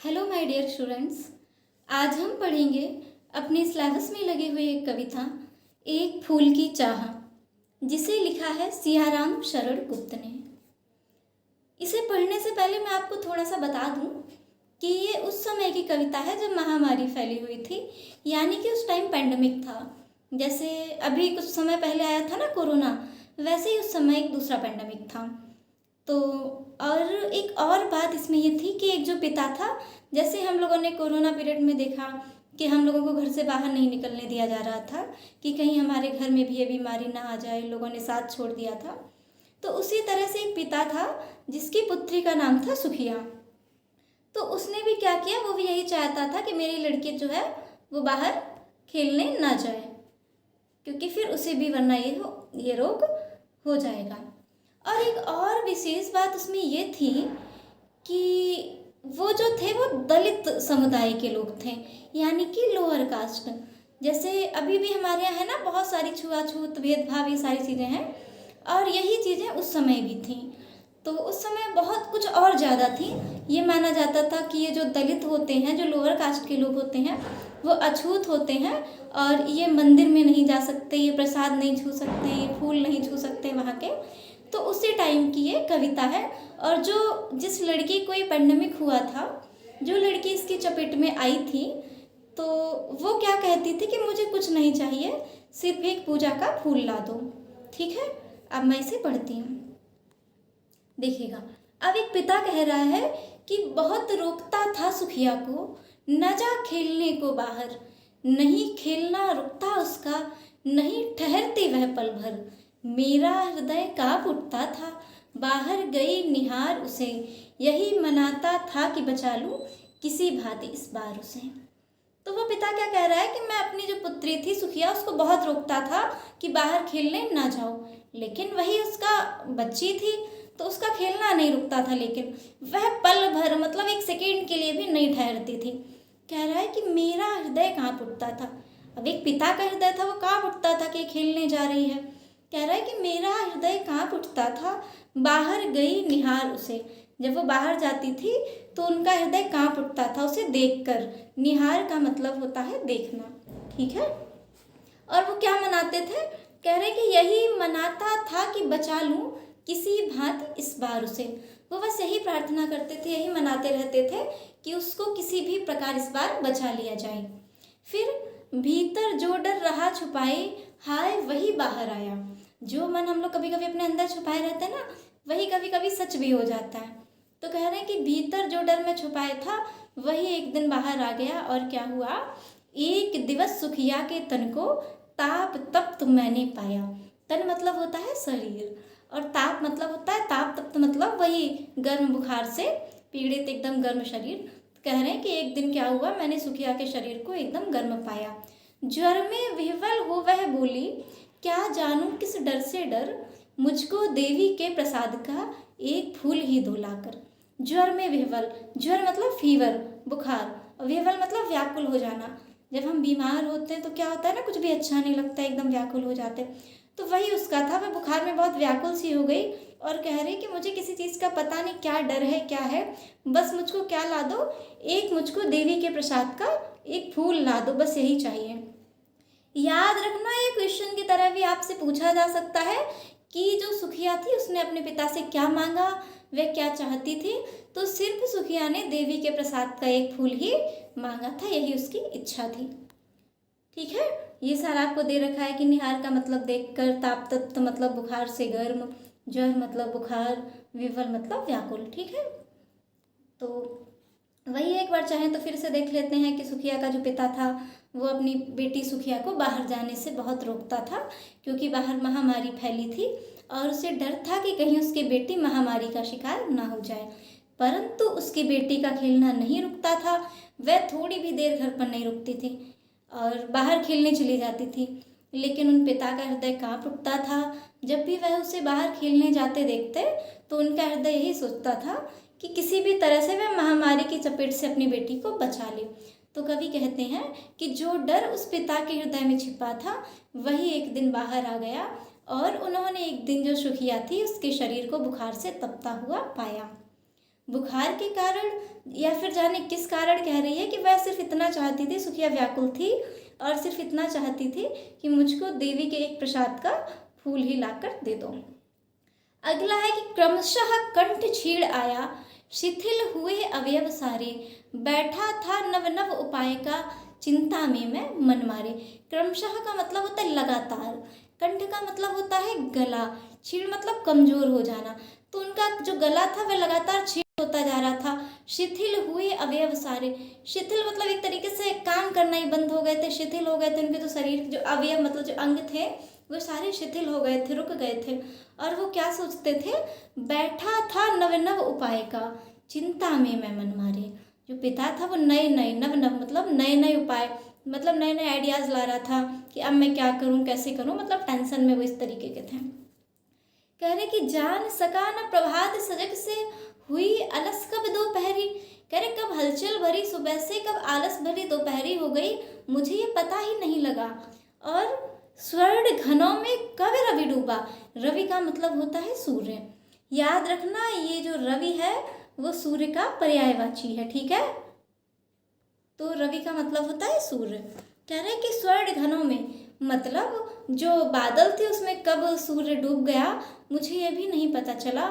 Hello my dear students. आज हम पढ़ेंगे अपने सिलेबस में लगी हुई एक कविता एक फूल की चाह, जिसे लिखा है सियाराम शरण गुप्त ने। इसे पढ़ने से पहले मैं आपको थोड़ा सा बता दूं कि ये उस समय की कविता है जब महामारी फैली हुई थी, यानी कि उस टाइम पेंडेमिक था। जैसे अभी कुछ समय पहले आया था ना कोरोना, वैसे ही उस समय एक दूसरा पेंडेमिक था। तो और एक और बात इसमें ये थी कि एक जो पिता था, जैसे हम लोगों ने कोरोना पीरियड में देखा कि हम लोगों को घर से बाहर नहीं निकलने दिया जा रहा था कि कहीं हमारे घर में भी ये बीमारी ना आ जाए, लोगों ने साथ छोड़ दिया था। तो उसी तरह से एक पिता था जिसकी पुत्री का नाम था सुखिया। तो उसने भी क्या किया, वो भी यही चाहता था कि मेरी लड़की जो है वो बाहर खेलने ना जाए, क्योंकि फिर उसे भी वरना ये रोग हो जाएगा। और एक और विशेष बात उसमें ये थी कि वो जो थे वो दलित समुदाय के लोग थे, यानी कि लोअर कास्ट। जैसे अभी भी हमारे यहाँ है ना, बहुत सारी छुआछूत भेदभाव ये सारी चीज़ें हैं, और यही चीज़ें उस समय भी थी। तो उस समय बहुत कुछ और ज़्यादा थी। ये माना जाता था कि ये जो दलित होते हैं, जो लोअर कास्ट के लोग होते हैं, वो अछूत होते हैं और ये मंदिर में नहीं जा सकते, ये प्रसाद नहीं छू सकते, ये फूल नहीं छू सकते वहाँ के। तो उसी टाइम की ये कविता है। और जिस लड़की को ये पेंडेमिक हुआ था, जो लड़की इसकी चपेट में आई थी, तो वो क्या कहती थी कि मुझे कुछ नहीं चाहिए, सिर्फ एक पूजा का फूल ला दो। ठीक है, अब मैं इसे पढ़ती हूँ, देखिएगा। अब एक पिता कह रहा है कि बहुत रोकता था सुखिया को, न जा खेलने को बाहर, नहीं खेलना रुकता उसका, नहीं ठहरती वह पल भर। मेरा हृदय काँप उठता था, बाहर गई निहार उसे, यही मनाता था कि बचा लूं किसी भांति इस बार उसे। तो वो पिता क्या कह रहा है कि मैं अपनी जो पुत्री थी सुखिया, उसको बहुत रोकता था कि बाहर खेलने ना जाओ, लेकिन वही उसका बच्ची थी तो उसका खेलना नहीं रुकता था, लेकिन वह पल भर मतलब एक सेकेंड के लिए भी नहीं ठहरती थी। कह रहा है कि मेरा हृदय काँप उठता था। अब एक पिता का हृदय था, वो काँप उठता था कि खेलने जा रही है। कह रहा है कि मेरा हृदय काँप उठता था, बाहर गई निहार उसे। जब वो बाहर जाती थी तो उनका हृदय काँप उठता था उसे देखकर। निहार का मतलब होता है देखना, ठीक है। और वो क्या मनाते थे, कह रहे कि यही मनाता था कि बचा लूं किसी भांति इस बार उसे। वो बस यही प्रार्थना करते थे, यही मनाते रहते थे कि उसको किसी भी प्रकार इस बार बचा लिया जाए। फिर भीतर जो डर रहा छुपाए, हाय वही बाहर आया। जो मन हम लोग कभी कभी अपने अंदर छुपाए रहते हैं ना, वही कभी कभी सच भी हो जाता है। तो कह रहे हैं कि भीतर जो डर में छुपाया था वही एक दिन बाहर आ गया। और क्या हुआ, एक दिवस सुखिया के तन को ताप तप्त मैंने पाया। तन मतलब होता है शरीर, और ताप मतलब होता है ताप तप्त मतलब वही गर्म बुखार से पीड़ित एकदम गर्म शरीर। कह रहे हैं कि एक दिन क्या हुआ, मैंने सुखिया के शरीर को एकदम गर्म पाया। ज्वर में विह्वल हो वह बोली, क्या जानूं किस डर से डर, मुझको देवी के प्रसाद का एक फूल ही दो लाकर। ज्वर में विह्वल, ज्वर मतलब फीवर, बुखार, और विह्वल मतलब व्याकुल हो जाना। जब हम बीमार होते हैं तो क्या होता है ना, कुछ भी अच्छा नहीं लगता, एकदम व्याकुल हो जाते हैं। तो वही उसका था, वह बुखार में बहुत व्याकुल सी हो गई और कह रही कि मुझे किसी चीज़ का पता नहीं, क्या डर है क्या है, बस मुझको क्या ला दो, एक मुझको देवी के प्रसाद का एक फूल ला दो, बस यही चाहिए। याद रखना, ये क्वेश्चन की तरह भी आपसे पूछा जा सकता है कि जो सुखिया थी उसने अपने पिता से क्या मांगा, वह क्या चाहती थी। तो सिर्फ सुखिया ने देवी के प्रसाद का एक फूल ही मांगा था, यही उसकी इच्छा थी। ठीक है, ये सारा आपको दे रखा है कि निहार का मतलब देखकर, ताप तप्त मतलब बुखार से गर्म, ज्वर मतलब बुखार, विवल मतलब व्याकुल। ठीक है, तो वही एक बार चाहें तो फिर से देख लेते हैं कि सुखिया का जो पिता था वो अपनी बेटी सुखिया को बाहर जाने से बहुत रोकता था, क्योंकि बाहर महामारी फैली थी और उसे डर था कि कहीं उसकी बेटी महामारी का शिकार ना हो जाए। परंतु उसकी बेटी का खेलना नहीं रुकता था, वह थोड़ी भी देर घर पर नहीं रुकती थी और बाहर खेलने चली जाती थी। लेकिन उन पिता का हृदय काँप उठता था। जब भी वह उसे बाहर खेलने जाते देखते तो उनका हृदय यही सोचता था कि किसी भी तरह से वह महामारी की चपेट से अपनी बेटी को बचा ले। तो कवि कहते हैं कि जो डर उस पिता के हृदय में छिपा था वही एक दिन बाहर आ गया, और उन्होंने एक दिन जो सुखिया थी उसके शरीर को बुखार से तपता हुआ पाया। बुखार के कारण या फिर जाने किस कारण कह रही है कि वह सिर्फ इतना चाहती थी, सुखिया व्याकुल थी और सिर्फ इतना चाहती थी कि मुझको देवी के एक प्रसाद का फूल ही लाकर दे दो। अगला है कि क्रमशः कंठ छीड़ आया, शिथिल हुए अवयव सारे, बैठा था नव नव उपाय का, चिंता में मैं मन मारे। क्रमशः का मतलब होता है लगातार, कंठ का मतलब होता है गला, छीड़ मतलब कमजोर हो जाना। तो उनका जो गला था वह लगातार छीड़ होता जा रहा था। शिथिल हुए अवयव सारे, शिथिल मतलब एक तरीके से काम करना ही बंद हो गए थे, शिथिल हो गए थे। उनके जो शरीर जो अवयव मतलब जो अंग थे वो सारे शिथिल हो गए थे, रुक गए थे। और वो क्या सोचते थे, बैठा था नव नव उपाय का, चिंता में मैं मन मारे। जो पिता था वो नए नए नव नव मतलब नए नए उपाय मतलब नए नए आइडियाज़ ला रहा था कि अब मैं क्या करूं कैसे करूं, मतलब टेंशन में वो इस तरीके के थे। कह रहे कि जान सका न प्रभात सजग से, हुई अलस कब दोपहरी। कह रहे कब हलचल भरी सुबह से, कब आलस भरी दोपहरी हो गई, मुझे ये पता ही नहीं लगा। और स्वर्ण घनों में कब रवि डूबा। रवि का मतलब होता है सूर्य। याद रखना ये जो रवि है वो सूर्य का पर्यायवाची है, ठीक है। तो रवि का मतलब होता है सूर्य। कह रहे हैं कि स्वर्ण घनों में मतलब जो बादल थे उसमें कब सूर्य डूब गया मुझे ये भी नहीं पता चला।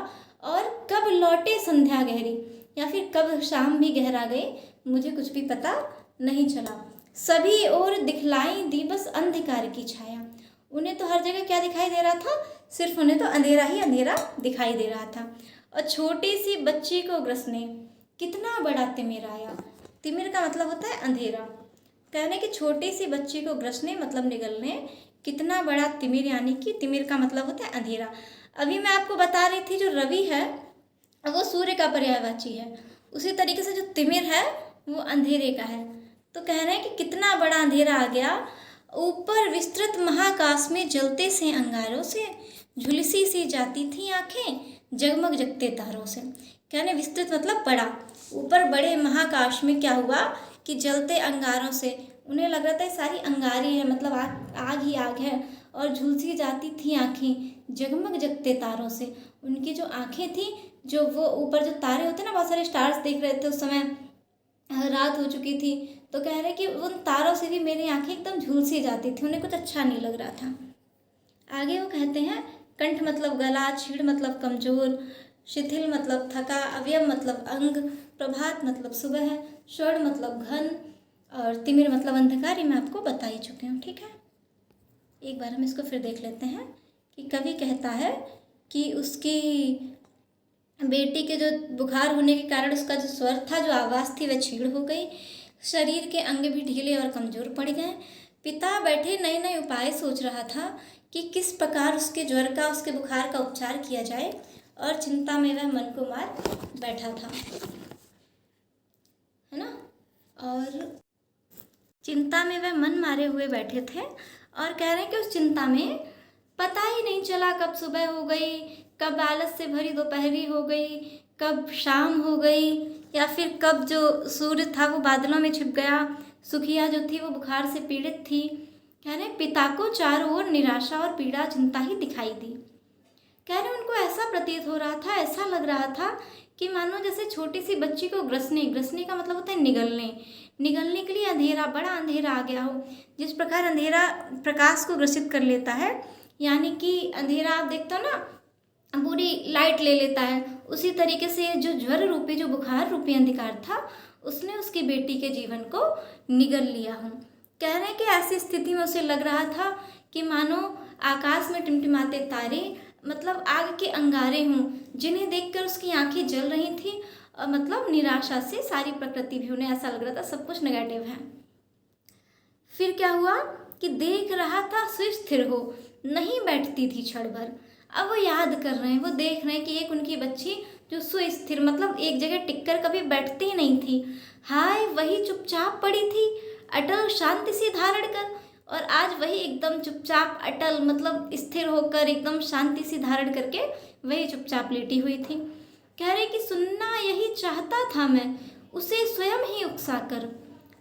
और कब लौटे संध्या गहरी, या फिर कब शाम भी गहरा गई, मुझे कुछ भी पता नहीं चला। सभी ओर दिखलाई दी बस अंधकार की छाया। उन्हें तो हर जगह क्या दिखाई दे रहा था, सिर्फ उन्हें तो अंधेरा ही अंधेरा दिखाई दे रहा था। और छोटी सी बच्ची को ग्रसने, कितना बड़ा तिमिर आया। तिमिर का मतलब होता है अंधेरा। कहने कि छोटी सी बच्ची को ग्रसने मतलब निगलने, कितना बड़ा तिमिर, यानी कि तिमिर का मतलब होता है अंधेरा। अभी मैं आपको बता रही थी जो रवि है वो सूर्य का पर्यायवाची है, उसी तरीके से जो तिमिर है वो अंधेरे का है। तो कह रहे हैं कि कितना बड़ा अंधेरा आ गया, ऊपर विस्तृत महाकाश में जलते से अंगारों से, झुलसी सी जाती थी आंखें जगमग जगते तारों से। कहने विस्तृत मतलब बड़ा, ऊपर बड़े महाकाश में क्या हुआ कि जलते अंगारों से, उन्हें लग रहा था सारी अंगारी है मतलब आग ही आग है। और झुलसी जाती थी आंखें जगमग जगते तारों से, उनकी जो आंखें थी, जो वो ऊपर जो तारे होते ना, बहुत सारे स्टार्स देख रहे थे उस समय, रात हो चुकी थी। तो कह रहे कि उन तारों से भी मेरी आंखें एकदम झुलसी जाती थी, उन्हें कुछ अच्छा नहीं लग रहा था। आगे वो कहते हैं कंठ मतलब गला, छीड़ मतलब कमजोर, शिथिल मतलब थका, अवयव मतलब अंग, प्रभात मतलब सुबह, स्वर्ण मतलब घन और तिमिर मतलब अंधकार। ये मैं आपको बता ही चुकी हूँ, ठीक है। एक बार हम इसको फिर देख लेते हैं कि कवि कहता है कि उसकी बेटी के जो बुखार होने के कारण उसका जो स्वर था, जो आवाज़ थी वह छीड़ हो गई, शरीर के अंग भी ढीले और कमज़ोर पड़ गए। पिता बैठे नए नए उपाय सोच रहा था कि किस प्रकार उसके ज्वर का, उसके बुखार का उपचार किया जाए, और चिंता में वह मन को मार बैठा था, है ना। और चिंता में वह मन मारे हुए बैठे थे और कह रहे हैं कि उस चिंता में पता ही नहीं चला कब सुबह हो गई, कब आलस से भरी दोपहरी हो गई, कब शाम हो गई, या फिर कब जो सूर्य था वो बादलों में छिप गया। सुखिया जो थी वो बुखार से पीड़ित थी। कह रहे पिता को चारों ओर निराशा और पीड़ा चिंता ही दिखाई दी। कह रहे उनको ऐसा प्रतीत हो रहा था, ऐसा लग रहा था कि मानो जैसे छोटी सी बच्ची को ग्रसने, ग्रसने का मतलब होता है निगलने, निगलने के लिए अंधेरा, बड़ा अंधेरा आ गया हो। जिस प्रकार अंधेरा प्रकाश को ग्रसित कर लेता है, यानी कि अंधेरा आप देखते हो ना पूरी लाइट ले लेता है, उसी तरीके से जो ज्वर रूपी, जो बुखार रूपी अंधकार था, उसने उसकी बेटी के जीवन को निगल लिया हो। कह रहे हैं कि ऐसी स्थिति में उसे लग रहा था कि मानो आकाश में टिमटिमाते तारे मतलब आग के अंगारे हों, जिन्हें देखकर उसकी आंखें जल रही थी, और मतलब निराशा से सारी प्रकृति भी, उन्हें ऐसा लग रहा था सब कुछ नेगेटिव है। फिर क्या हुआ कि देख रहा था सुस्थिर हो, नहीं बैठती थी क्षण भर। अब वो याद कर रहे हैं, वो देख रहे हैं कि एक उनकी बच्ची जो सुस्थिर मतलब एक जगह टिककर कभी बैठती ही नहीं थी, हाय वही चुपचाप पड़ी थी अटल शांति से धारण कर, और आज वही एकदम चुपचाप अटल मतलब स्थिर होकर एकदम शांति से धारण करके वही चुपचाप लेटी हुई थी। कह रहे कि सुनना यही चाहता था मैं, उसे स्वयं ही उकसा कर।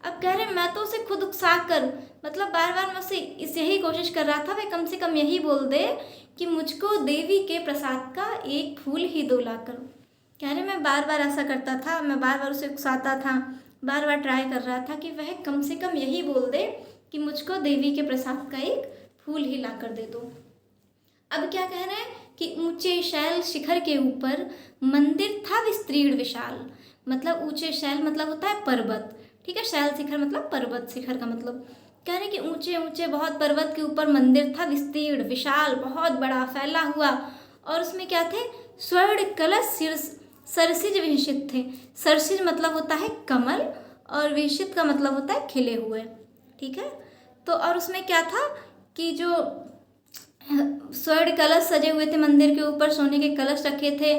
अब कह रहे मैं तो उसे खुद उकसा कर मतलब बार बार मैं उसे इस यही कोशिश कर रहा था, वे कम से कम यही बोल दे कि मुझको देवी के प्रसाद का एक फूल ही दो लाकर। कह रहे मैं बार बार ऐसा करता था, मैं बार बार उसे उकसाता था, बार बार ट्राई कर रहा था कि वह कम से कम यही बोल दे कि मुझको देवी के प्रसाद का एक फूल ही ला कर दे दो। अब क्या कह रहे हैं कि ऊंचे शैल शिखर के ऊपर मंदिर था विस्तीर्ण विशाल। मतलब ऊंचे शैल मतलब होता है पर्वत, ठीक है। शैल शिखर मतलब पर्वत, शिखर का मतलब कह रहे हैं कि ऊंचे ऊंचे बहुत पर्वत के ऊपर मंदिर था विस्तीर्ण विशाल, बहुत बड़ा फैला हुआ। और उसमें क्या थे, स्वर्ण कलश सरसिज विंशित थे। सरसिज मतलब होता है कमल और विंशित का मतलब होता है खिले हुए, ठीक है। तो और उसमें क्या था कि जो स्वर्ण कलश सजे हुए थे मंदिर के ऊपर, सोने के कलश रखे थे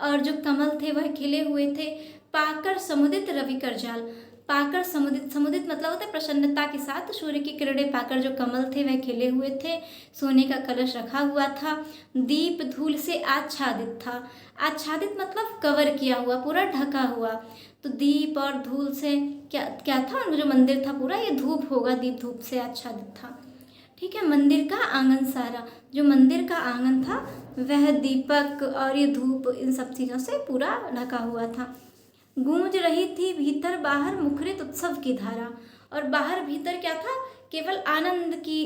और जो कमल थे वह खिले हुए थे। पाकर समुदित रवि कर जाल, पाकर समुदित, समुदित मतलब होता है प्रसन्नता के साथ सूर्य की किरणें पाकर जो कमल थे वह खिले हुए थे। सोने का कलश रखा हुआ था। दीप धूल से आच्छादित था, आच्छादित मतलब कवर किया हुआ, पूरा ढका हुआ। तो दीप और धूल से क्या क्या था, जो मंदिर था पूरा ये धूप होगा, दीप धूप से आच्छादित था, ठीक है। मंदिर का आंगन सारा, जो मंदिर का आंगन था वह दीपक और ये धूप इन सब चीज़ों से पूरा ढका हुआ था। गूंज रही थी भीतर बाहर मुखरित उत्सव की धारा, और बाहर भीतर क्या था, केवल आनंद की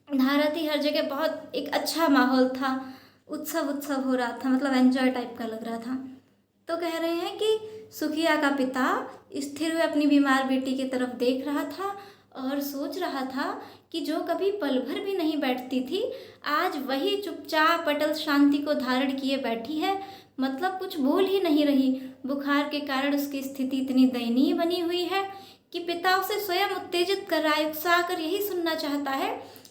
धारा थी। हर जगह बहुत एक अच्छा माहौल था, उत्सव उत्सव हो रहा था, मतलब एंजॉय टाइप का लग रहा था। तो कह रहे हैं कि सुखिया का पिता स्थिर हुए अपनी बीमार बेटी की तरफ देख रहा था और सोच रहा था कि जो कभी पल भर भी नहीं बैठती थी, आज वही चुपचाप अटल शांति को धारण किए बैठी है। मतलब कुछ बोल ही नहीं रही। बुखार के कारण उसकी स्थिति इतनी दयनीय बनी हुई है कि पिता उसे स्वयं उत्तेजित कर रहा है, उकसा कर यही सुनना चाहता है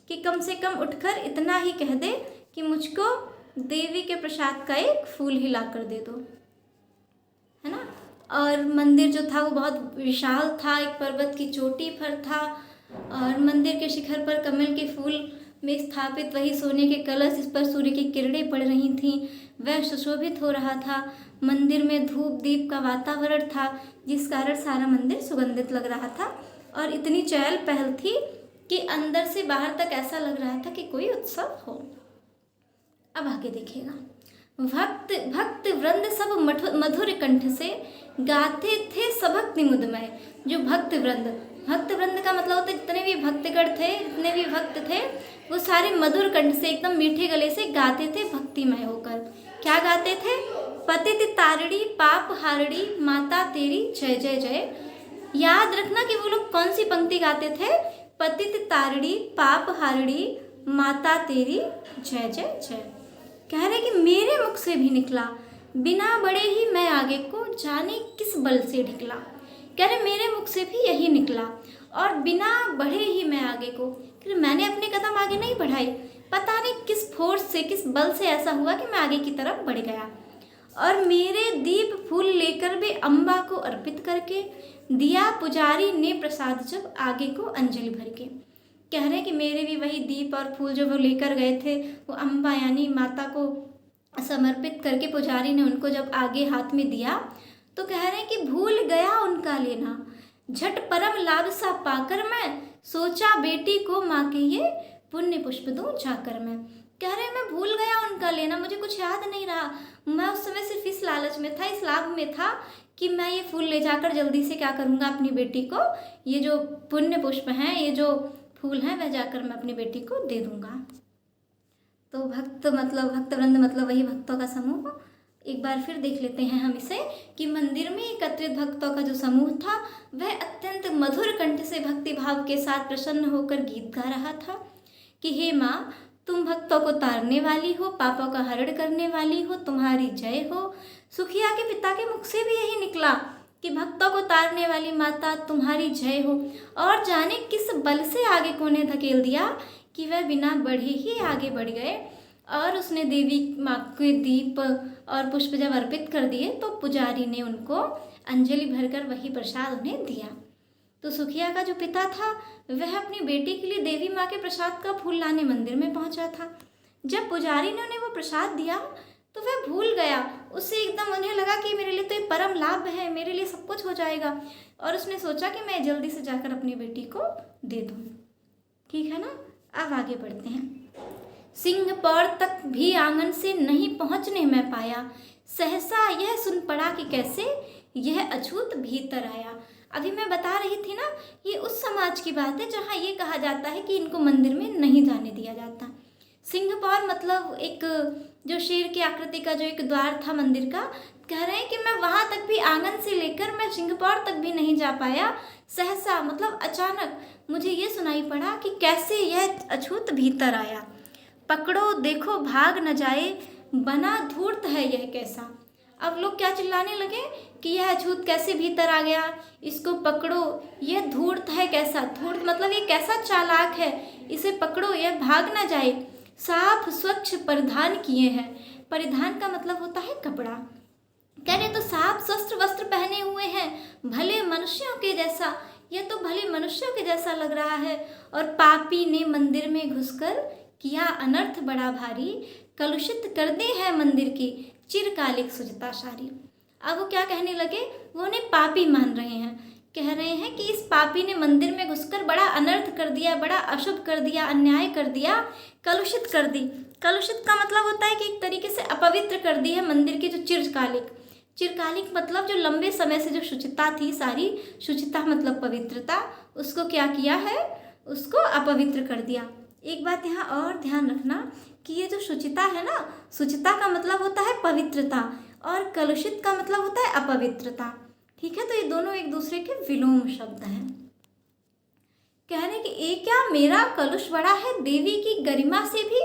कि कम से कम उठकर इतना ही कह दे कि मुझको देवी के प्रसाद का एक फूल ही ला कर दे दो, है ना। और मंदिर जो था वो बहुत विशाल था, एक पर्वत की चोटी पर था और मंदिर के शिखर पर कमल के फूल में स्थापित वही सोने के कलश, इस पर सूर्य की किरणें पड़ रही थीं, वह सुशोभित हो रहा था। मंदिर में धूप दीप का वातावरण था जिस कारण सारा मंदिर सुगंधित लग रहा था और इतनी चहल पहल थी कि अंदर से बाहर तक ऐसा लग रहा था कि कोई उत्सव हो। अब आगे देखिएगा, भक्त भक्त वृंद सब मधुर कंठ से गाते थे सबक्ति मुदमय। जो भक्त वृंद का मतलब होता है जितने भी भक्तगण थे, जितने भी भक्त थे, वो सारे मधुर कंठ से एकदम मीठे गले से गाते थे भक्तिमय होकर। क्या गाते थे, पतित तारिणी पाप हारिणी माता तेरी जय जय जय। याद रखना कि वो लोग कौन सी पंक्ति गाते थे, पतित तारिणी पाप हारिणी माता तेरी जय जय जय। कह रहे कि मेरे मुख से भी निकला, बिना बड़े ही मैं आगे को जाने किस बल से ढिकला। कह रहे मेरे मुख से भी यही निकला और बिना बढ़े ही मैं आगे को, मैंने अपने कदम आगे नहीं बढ़ाए, पता नहीं किस फोर्स से किस बल से ऐसा हुआ कि मैं आगे की तरफ बढ़ गया। और मेरे दीप फूल लेकर भी अम्बा को अर्पित करके दिया पुजारी ने प्रसाद जब आगे को अंजलि भर के। कह रहे हैं कि मेरे भी वही दीप और फूल जो वो लेकर गए थे वो अम्बा यानी माता को समर्पित करके पुजारी ने उनको जब आगे हाथ में दिया तो कह रहे हैं कि भूल गया उनका लेना, झट परम लाभ सा पाकर मैं सोचा बेटी को माँ के ये पुण्य पुष्प दूं जाकर मैं। कह रहे हैं मैं भूल गया उनका लेना, मुझे कुछ याद नहीं रहा, मैं उस समय सिर्फ इस लालच में था, इस लाभ में था कि मैं ये फूल ले जाकर जल्दी से क्या करूँगा, अपनी बेटी को ये जो पुण्य पुष्प हैं, ये जो फूल हैं, वह जाकर मैं अपनी बेटी को दे दूँगा। तो भक्त मतलब भक्तवृंद मतलब वही भक्तों का समूह। एक बार फिर देख लेते हैं हम इसे कि मंदिर में एकत्रित भक्तों का जो समूह था वह अत्यंत मधुर कंठ से भक्ति भाव के साथ प्रसन्न होकर गीत गा रहा था कि हे माँ, तुम भक्तों को तारने वाली हो, पापों का हरण करने वाली हो, तुम्हारी जय हो। सुखिया के पिता के मुख से भी यही निकला कि भक्तों को तारने वाली माता तुम्हारी जय हो। और जाने किस बल से आगे को ने धकेल दिया कि वह बिना बढ़े ही आगे बढ़ गए और उसने देवी माँ के दीप और पुष्प जब अर्पित कर दिए तो पुजारी ने उनको अंजलि भरकर वही प्रसाद उन्हें दिया। तो सुखिया का जो पिता था वह अपनी बेटी के लिए देवी माँ के प्रसाद का फूल लाने मंदिर में पहुंचा था। जब पुजारी ने उन्हें वो प्रसाद दिया तो वह भूल गया, उससे एकदम उन्हें लगा कि मेरे लिए तो ये परम लाभ है, मेरे लिए सब कुछ हो जाएगा, और उसने सोचा कि मैं जल्दी से जाकर अपनी बेटी को दे दूँ। ठीक है ना, अब आगे बढ़ते हैं। सिंह पौर तक भी आंगन से नहीं पहुंचने मैं पाया, सहसा यह सुन पड़ा कि कैसे यह अछूत भीतर आया। अभी मैं बता रही थी ना, ये उस समाज की बात है जहाँ ये कहा जाता है कि इनको मंदिर में नहीं जाने दिया जाता। सिंहपौर मतलब एक जो शेर की आकृति का जो एक द्वार था मंदिर का, कह रहे हैं कि मैं वहाँ तक भी, आंगन से लेकर मैं सिंहपौर तक भी नहीं जा पाया। सहसा मतलब अचानक मुझे ये सुनाई पड़ा कि कैसे यह अछूत भीतर आया। पकड़ो देखो भाग न जाए, बना धूर्त है यह कैसा। अब लोग क्या चिल्लाने लगे कि यह अछूत कैसे भीतर आ गया, इसको पकड़ो, यह धूर्त है कैसा। धूर्त मतलब ये कैसा चालाक है, इसे पकड़ो, यह भाग ना जाए। साफ स्वच्छ परिधान किए हैं। परिधान का मतलब होता है कपड़ा। कह रहे तो साफ शस्त्र वस्त्र पहने हुए हैं, भले मनुष्यों के जैसा। यह तो भले मनुष्यों के जैसा लग रहा है। और पापी ने मंदिर में घुसकर किया अनर्थ बड़ा भारी, कलुषित कर दे है मंदिर की चिरकालिक शुचिता सारी। अब वो क्या कहने लगे, वो उन्हें पापी मान रहे हैं। कह रहे हैं कि इस पापी ने मंदिर में घुसकर बड़ा अनर्थ कर दिया, बड़ा अशुभ कर दिया, अन्याय कर दिया, कलुषित कर दी। कलुषित का मतलब होता है कि एक तरीके से अपवित्र कर दी है मंदिर की जो चिरकालिक। चिरकालिक मतलब जो लंबे समय से जो शुचिता थी, सारी शुचिता मतलब पवित्रता, उसको क्या किया है, उसको अपवित्र कर दिया। एक बात यहाँ और ध्यान रखना कि ये जो शुचिता है ना, शुचिता का मतलब होता है पवित्रता और कलुषित का मतलब होता है अपवित्रता। ठीक है, तो ये दोनों एक दूसरे के विलोम शब्द हैं। कह रहे कि एक क्या मेरा कलुष बड़ा है देवी की गरिमा से भी,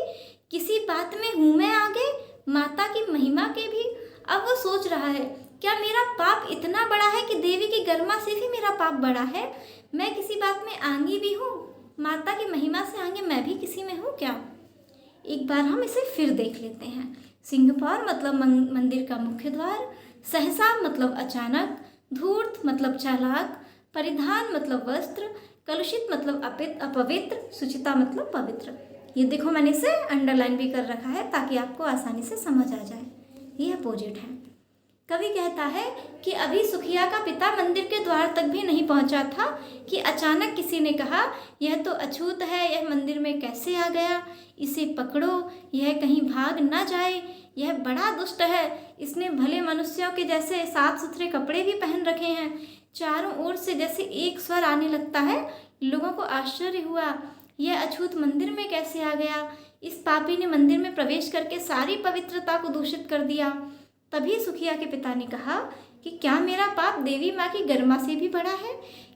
किसी बात में हूँ मैं आगे माता की महिमा के भी। अब वो सोच रहा है क्या मेरा पाप इतना बड़ा है कि देवी की गरिमा से भी मेरा पाप बड़ा है, मैं किसी बात में आंगी भी हूँ, माता की महिमा से आगे मैं भी किसी में हूँ क्या। एक बार हम इसे फिर देख लेते हैं। सिंहपौर मतलब मंदिर का मुख्य द्वार, सहसा मतलब अचानक, धूर्त मतलब चालाक, परिधान मतलब वस्त्र, कलुषित मतलब अपवित्र, शुचिता मतलब पवित्र। ये देखो मैंने इसे अंडरलाइन भी कर रखा है ताकि आपको आसानी से समझ आ जाए। ये अपोजिट है। कवि कहता है कि अभी सुखिया का पिता मंदिर के द्वार तक भी नहीं पहुंचा था कि अचानक किसी ने कहा यह तो अछूत है, यह मंदिर में कैसे आ गया, इसे पकड़ो, यह कहीं भाग ना जाए, यह बड़ा दुष्ट है, इसने भले मनुष्यों के जैसे साफ सुथरे कपड़े भी पहन रखे हैं। चारों ओर से जैसे एक स्वर आने लगता है। लोगों को आश्चर्य हुआ, यह अछूत मंदिर में कैसे आ गया, इस पापी ने मंदिर में प्रवेश करके सारी पवित्रता को दूषित कर दिया। तभी सुखिया के पिता ने कहा कि क्या मेरा पाप देवी माँ की गरिमा से भी बड़ा है,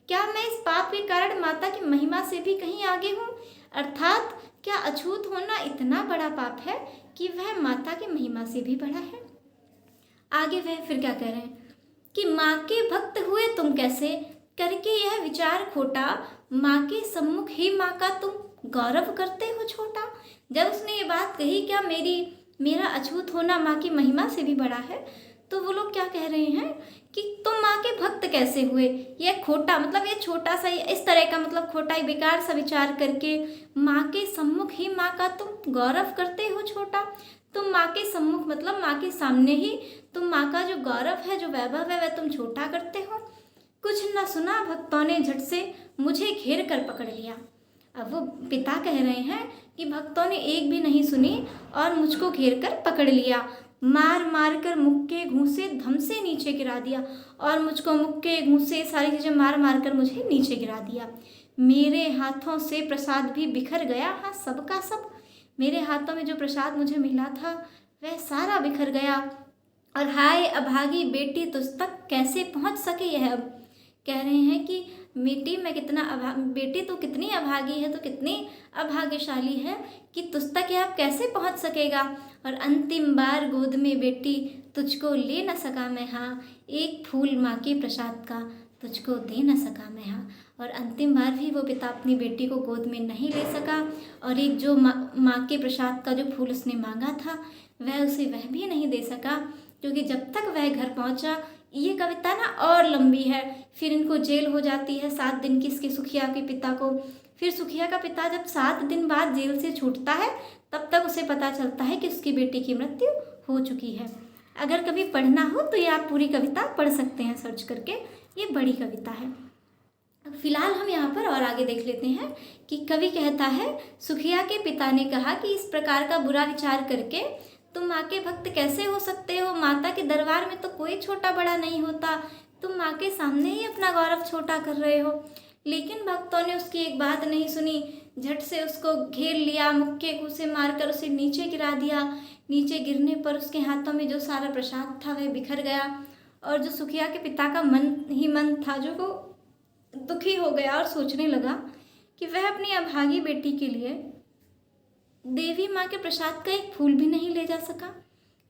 क्या मैं इस पाप के कारण माता की महिमा से भी कहीं आगे हूँ, अर्थात क्या अछूत होना इतना बड़ा पाप है कि वह माता की महिमा से भी बड़ा है। आगे वह फिर क्या कह रहे हैं कि माँ के भक्त हुए तुम कैसे, करके यह विचार खोटा, माँ के सम्मुख ही माँ का तुम गौरव करते हो छोटा। जब उसने ये बात कही क्या मेरा अछूत होना माँ की महिमा से भी बड़ा है, तो वो लोग क्या कह रहे हैं कि तुम माँ के भक्त कैसे हुए। यह खोटा मतलब ये छोटा सा, इस तरह का मतलब खोटा ही बेकार सा विचार करके माँ के सम्मुख ही माँ का तुम गौरव करते हो छोटा। तुम माँ के सम्मुख मतलब माँ के सामने ही तुम माँ का जो गौरव है, जो वैभव है, वह तुम छोटा करते हो। कुछ न सुना भक्तों ने झट से मुझे घेर कर पकड़ लिया। अब वो पिता कह रहे हैं कि भक्तों ने एक भी नहीं सुनी और मुझको घेर कर पकड़ लिया, मार मार कर मुक्के घूंसे धम से नीचे गिरा दिया, और मुझको मुक्के घूंसे सारी चीज़ें मार मार कर मुझे नीचे गिरा दिया। मेरे हाथों से प्रसाद भी बिखर गया, हाँ सबका सब। मेरे हाथों में जो प्रसाद मुझे मिला था वह सारा बिखर गया। और हाय अभागी बेटी तुझ तक कैसे पहुंच सके यह। अब कह रहे हैं कि बेटी तो कितनी अभागी है, तो कितनी अभाग्यशाली है कि तुझ तक यह अब कैसे पहुंच सकेगा। और अंतिम बार गोद में बेटी तुझको ले न सका मैं, हाँ एक फूल माँ के प्रसाद का तुझको दे न सका मैं, हाँ। और अंतिम बार भी वो पिता अपनी बेटी को गोद में नहीं ले सका, और एक जो माँ के प्रसाद का जो फूल उसने मांगा था वह उसे वह भी नहीं दे सका, क्योंकि जब तक वह घर पहुंचा। ये कविता ना और लंबी है। फिर इनको जेल हो जाती है 7 दिन की, इसके सुखिया के पिता को। फिर सुखिया का पिता जब 7 दिन बाद जेल से छूटता है तब तक उसे पता चलता है कि उसकी बेटी की मृत्यु हो चुकी है। अगर कभी पढ़ना हो तो ये आप पूरी कविता पढ़ सकते हैं सर्च करके, ये बड़ी कविता है। फिलहाल हम यहाँ पर और आगे देख लेते हैं कि कवि कहता है सुखिया के पिता ने कहा कि इस प्रकार का बुरा विचार करके तुम माँ के भक्त कैसे हो सकते हो? माता के दरबार में तो कोई छोटा बड़ा नहीं होता, तुम माँ के सामने ही अपना गौरव छोटा कर रहे हो। लेकिन भक्तों ने उसकी एक बात नहीं सुनी, झट से उसको घेर लिया, मुक्के घूंसे मारकर उसे नीचे गिरा दिया। नीचे गिरने पर उसके हाथों में जो सारा प्रसाद था वह बिखर गया, और जो सुखिया के पिता का मन ही मन था, जो वो दुखी हो गया और सोचने लगा कि वह अपनी अभागी बेटी के लिए देवी माँ के प्रसाद का एक फूल भी नहीं ले जा सका।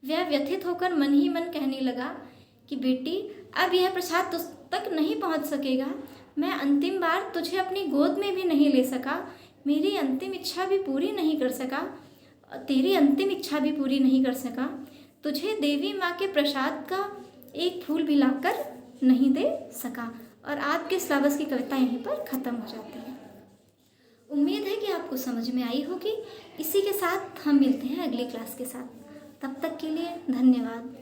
वह व्यथित होकर मन ही मन कहने लगा कि बेटी, अब यह प्रसाद तुझ तक नहीं पहुँच सकेगा। मैं अंतिम बार तुझे अपनी गोद में भी नहीं ले सका, मेरी अंतिम इच्छा भी पूरी नहीं कर सका, तेरी अंतिम इच्छा भी पूरी नहीं कर सका, तुझे देवी माँ के प्रसाद का एक फूल भी लाकर नहीं दे सका। और आज के सिलेबस की कविता यहीं पर ख़त्म हो जाती है। उम्मीद है कि आपको समझ में आई होगी। इसी के साथ हम मिलते हैं अगली क्लास के साथ। तब तक के लिए धन्यवाद।